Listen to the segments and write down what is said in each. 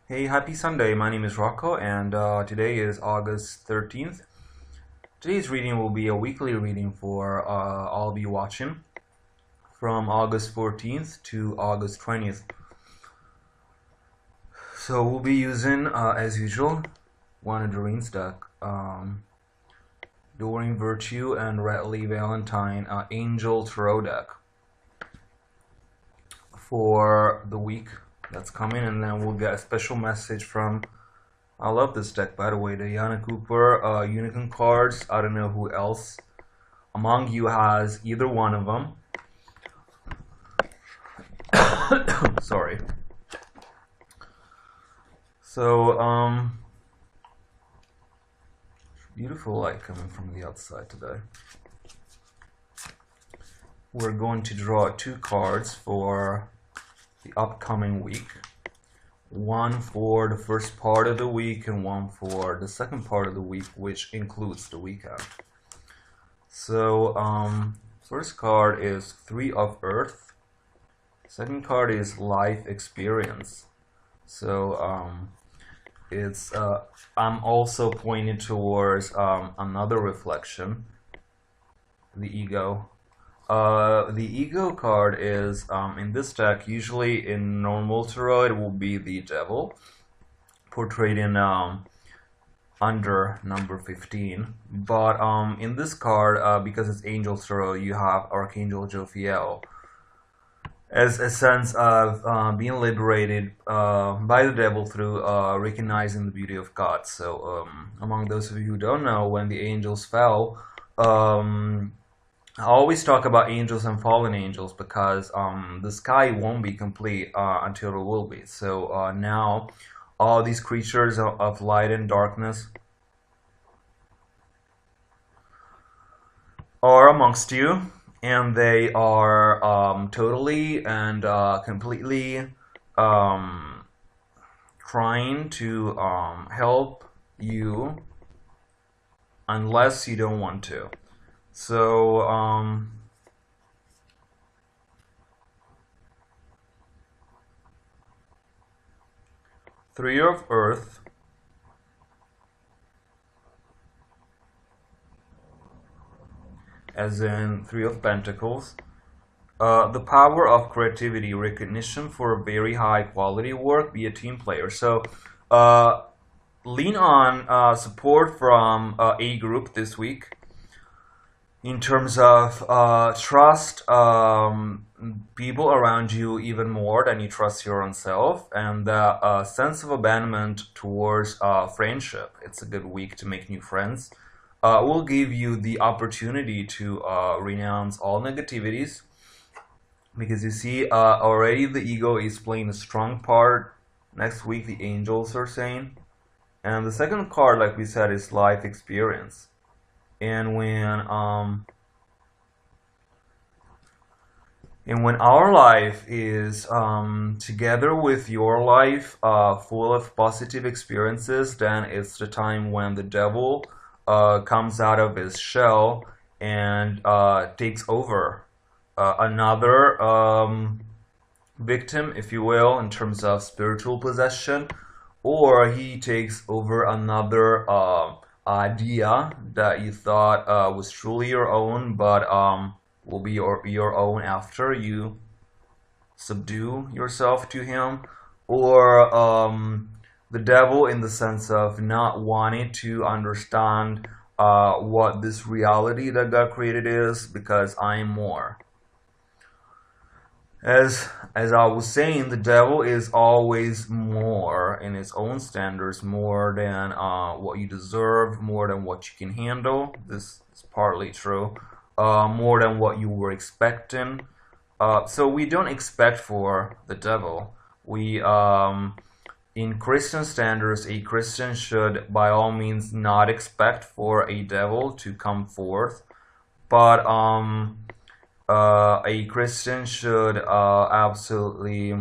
Hey, happy Sunday. My name is Rocco, and today is August 13th. Today's reading will be a weekly reading for all of you watching from August 14th to August 20th. So we'll be using, as usual, one of Doreen's deck, Doreen Virtue and Redley Valentine Angel Tarot deck for the week that's coming, and then we'll get a special message from, I love this deck, by the way, Diana Cooper, Unicorn cards. I don't know who else among you has either one of them. Sorry. So, beautiful light coming from the outside today. We're going to draw two cards for the upcoming week. One for the first part of the week and one for the second part of the week, which includes the weekend. So, first card is Three of Earth. Second card is Life Experience. So, I'm also pointing towards another reflection, the ego. The ego card is, in this deck, usually in normal tarot, it will be the devil, portrayed in under number 15. But in this card, because it's angel tarot, you have Archangel Jophiel as a sense of being liberated by the devil through recognizing the beauty of God. So, among those of you who don't know, when the angels fell, I always talk about angels and fallen angels because the sky won't be complete until it will be. So now all these creatures of light and darkness are amongst you, and they are totally and completely trying to help you unless you don't want to. So, Three of Earth, as in Three of Pentacles, the power of creativity, recognition for very high quality work, be a team player. So, lean on support from a group this week. In terms of trust people around you even more than you trust your own self, and the sense of abandonment towards friendship. It's a good week to make new friends. Will give you the opportunity to renounce all negativities, because you see, already the ego is playing a strong part. Next week, the angels are saying. And the second card, like we said, is life experience. And when our life is together with your life, full of positive experiences, then it's the time when the devil comes out of his shell and takes over another victim, if you will, in terms of spiritual possession, or he takes over another idea that you thought was truly your own, but will be your own after you subdue yourself to him. Or the devil, in the sense of not wanting to understand what this reality that God created is, because I am more. As I was saying, the devil is always more in its own standards, more than what you deserve, more than what you can handle. This is partly true. More than what you were expecting. So we don't expect for the devil. We, in Christian standards, a Christian should by all means not expect for a devil to come forth, but a Christian should absolutely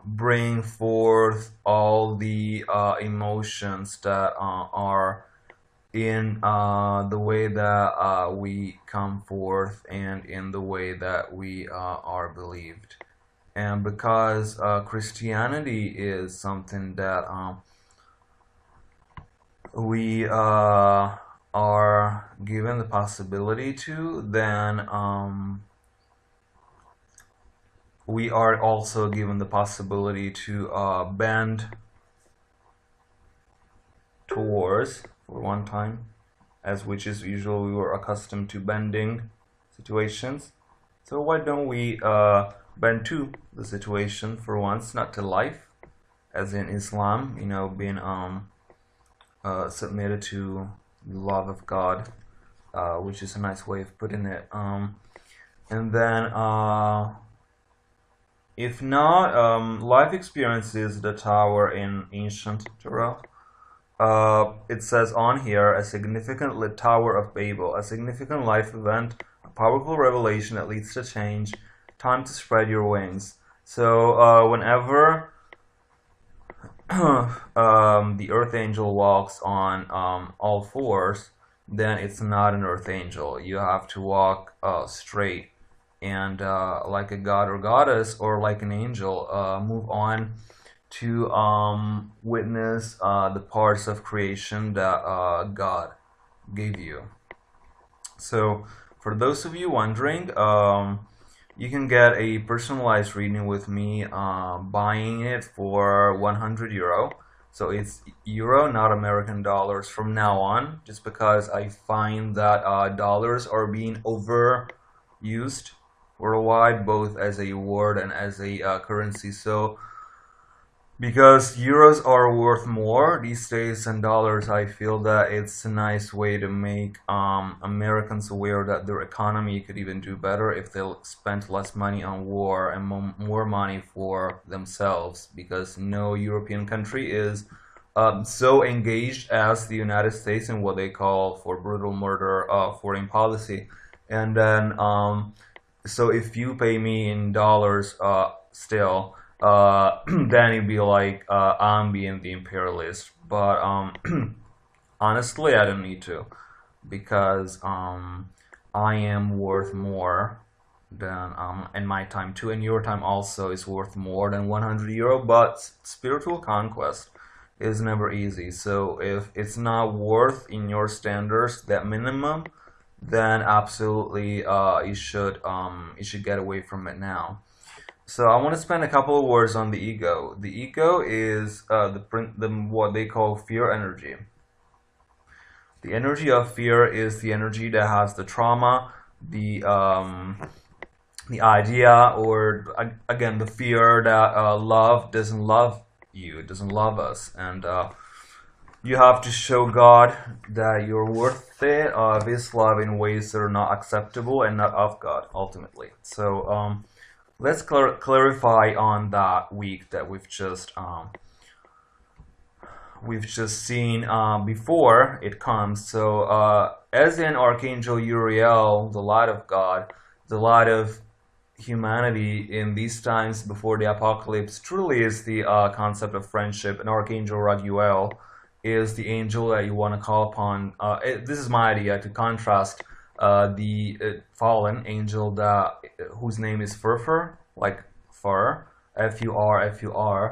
bring forth all the emotions that are in the way that we come forth, and in the way that we are believed. And because Christianity is something that we are given the possibility to, then we are also given the possibility to bend towards, for one time, as which is usually we were accustomed to bending situations. So why don't we bend to the situation for once, not to life, as in Islam, you know, being submitted to the love of God, which is a nice way of putting it. And then, if not, life experience is the tower in ancient Torah. It says on here, a significant Tower of Babel, a significant life event, a powerful revelation that leads to change, time to spread your wings. So whenever the earth angel walks on all fours, then it's not an earth angel. You have to walk straight and like a god or goddess, or like an angel, move on to witness the parts of creation that God gave you. So for those of you wondering, you can get a personalized reading with me buying it for €100. So it's euro, not American dollars from now on, just because I find that dollars are being overused worldwide, both as a word and as a currency. So because euros are worth more these days than dollars, I feel that it's a nice way to make Americans aware that their economy could even do better if they spent less money on war and more money for themselves, because no European country is so engaged as the United States in what they call, for brutal murder, foreign policy. And then so if you pay me in dollars still, then it'd be like I'm being the imperialist. But honestly, I don't need to, because I am worth more than and my time too, and your time also is worth more than €100. But spiritual conquest is never easy. So if it's not worth in your standards that minimum, then absolutely you should get away from it now. So I want to spend a couple of words on the ego. The ego is what they call fear energy. The energy of fear is the energy that has the trauma, the idea, or again the fear that love doesn't love you, it doesn't love us, and you have to show God that you're worth it, of His love, in ways that are not acceptable and not of God ultimately. So let's clarify on that week that we've just seen before it comes. So as in Archangel Uriel, the light of God, the light of humanity in these times before the apocalypse, truly is the concept of friendship. And Archangel Raguel is the angel that you want to call upon. This is my idea to contrast the fallen angel whose name is Furfur, like fur, F-U-R,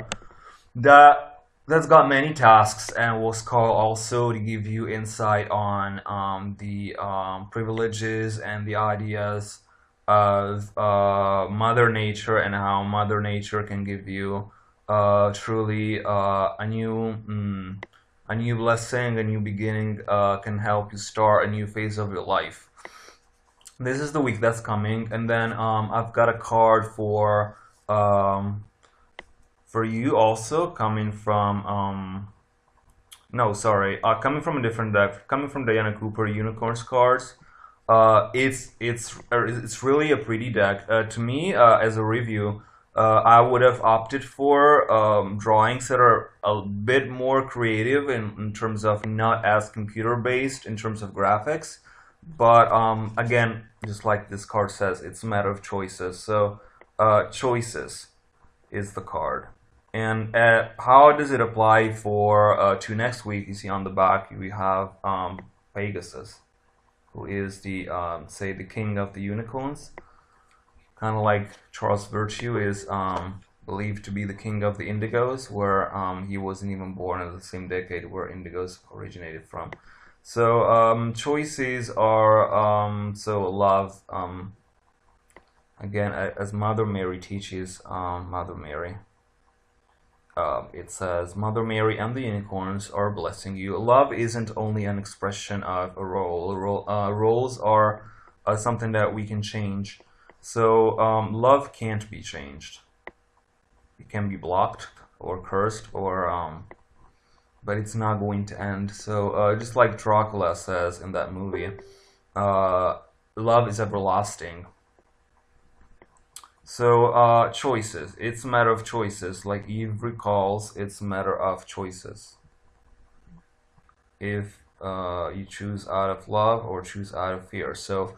that's got many tasks and was called also to give you insight on the privileges and the ideas of Mother Nature, and how Mother Nature can give you truly a new blessing, a new beginning, can help you start a new phase of your life. This is the week that's coming, and then I've got a card for you also, coming from coming from a different deck, coming from Diana Cooper Unicorns cards. It's really a pretty deck. To me, as a review, I would have opted for drawings that are a bit more creative in terms of not as computer based in terms of graphics. But again, just like this card says, it's a matter of choices. So choices is the card. And how does it apply to next week? You see on the back we have Pegasus, who is the say the king of the unicorns, kind of like Charles Virtue is believed to be the king of the indigos, where he wasn't even born in the same decade where indigos originated from. So choices are so love. Again, as Mother Mary teaches, Mother Mary. It says, Mother Mary and the unicorns are blessing you. Love isn't only an expression of a role. Roles are something that we can change. So love can't be changed. It can be blocked or cursed, or but it's not going to end. So just like Dracula says in that movie, love is everlasting. So choices. It's a matter of choices. Like Eve recalls, it's a matter of choices. If you choose out of love or choose out of fear. So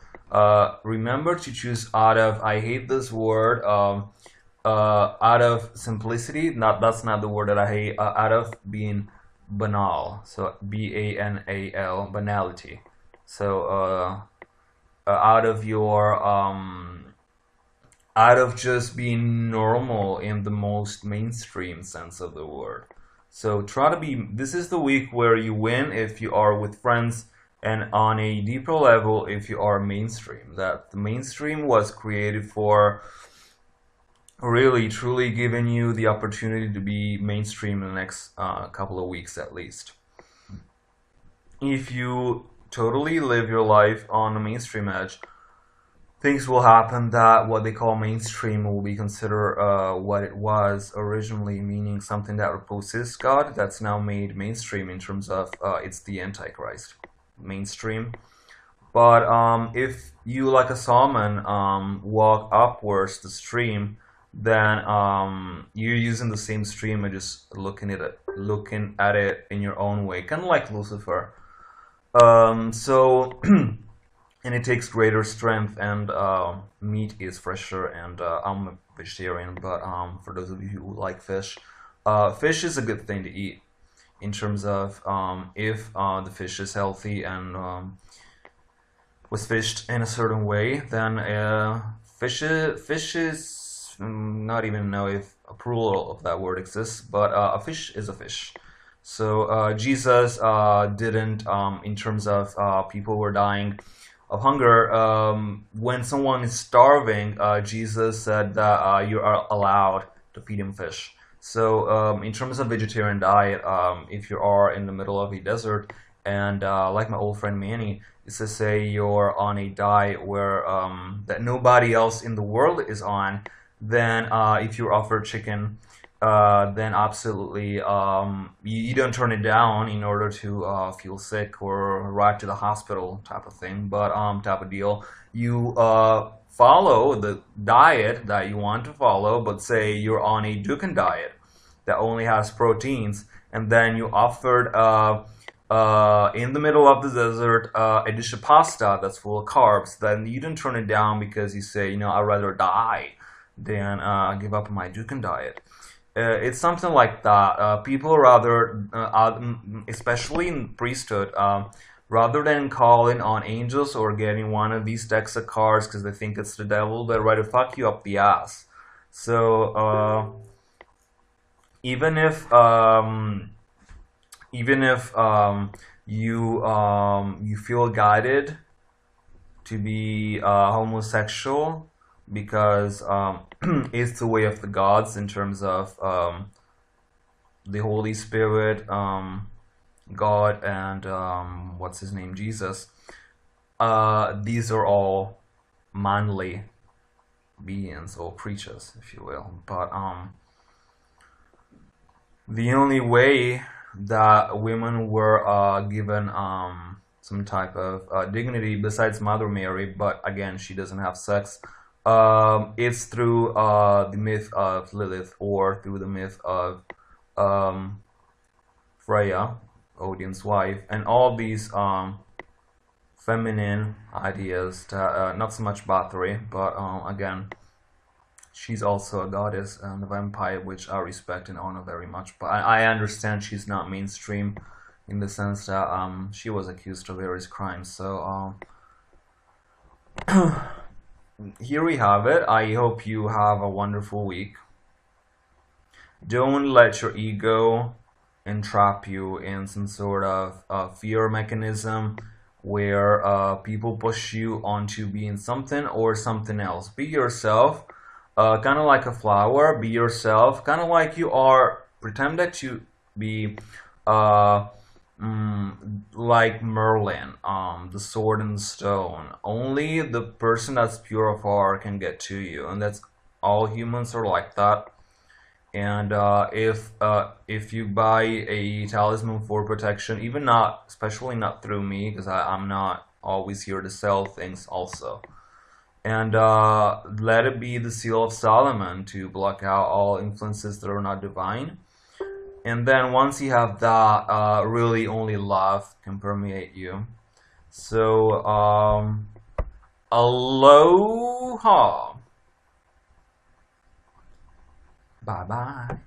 remember to choose out of, I hate this word, out of simplicity. That's not the word that I hate. Out of being banal. So B-A-N-A-L, banality. So out of your out of just being normal in the most mainstream sense of the word. So try to be, this is the week where you win if you are with friends, and on a deeper level if you are mainstream. That the mainstream was created for really truly giving you the opportunity to be mainstream in the next couple of weeks at least. If you totally live your life on the mainstream edge, things will happen that what they call mainstream will be considered what it was originally, meaning something that opposes God, that's now made mainstream in terms of it's the Antichrist. Mainstream. But if you, like a salmon, walk upwards the stream, then you're using the same stream and just looking at it in your own way, kind of like Lucifer. So and it takes greater strength, and meat is fresher, and I'm a vegetarian, but for those of you who like fish, fish is a good thing to eat in terms of if the fish is healthy and was fished in a certain way, then fish is not even know if a plural of that word exists, but a fish is a fish. So Jesus didn't, in terms of people were dying of hunger, when someone is starving, Jesus said that you are allowed to feed him fish. So in terms of vegetarian diet, if you are in the middle of a desert, and like my old friend Manny used to say, you're on a diet where that nobody else in the world is on, then if you're offered chicken, then absolutely you don't turn it down in order to feel sick or ride to the hospital type of thing, but type of deal. You follow the diet that you want to follow, but say you're on a Dukan diet that only has proteins, and then you offered in the middle of the desert a dish of pasta that's full of carbs, then you don't turn it down because you say, you know, I'd rather die than give up my Dukan diet. It's something like that. People rather, especially in priesthood, rather than calling on angels or getting one of these decks of cards because they think it's the devil, they'd rather fuck you up the ass. So even if you feel guided to be homosexual because it's the way of the gods in terms of the Holy Spirit, God, and what's his name, Jesus. These are all manly beings or creatures, if you will. But the only way that women were given some type of dignity besides Mother Mary, but again, she doesn't have sex, it's through the myth of Lilith, or through the myth of Freya, Odin's wife, and all these feminine ideas, not so much Bathory, but again, she's also a goddess and a vampire, which I respect and honor very much. But I understand she's not mainstream in the sense that she was accused of various crimes. So here we have it. I hope you have a wonderful week. Don't let your ego entrap you in some sort of fear mechanism where people push you onto being something or something else. Be yourself, kind of like a flower. Be yourself, kind of like you are. Pretend that you be like Merlin, the sword and stone. Only the person that's pure of heart can get to you, and that's all humans are like that. And if you buy a talisman for protection, even not, especially not through me, because I'm not always here to sell things also. And let it be the seal of Solomon to block out all influences that are not divine. And then once you have that, really only love can permeate you. So, aloha. Bye bye.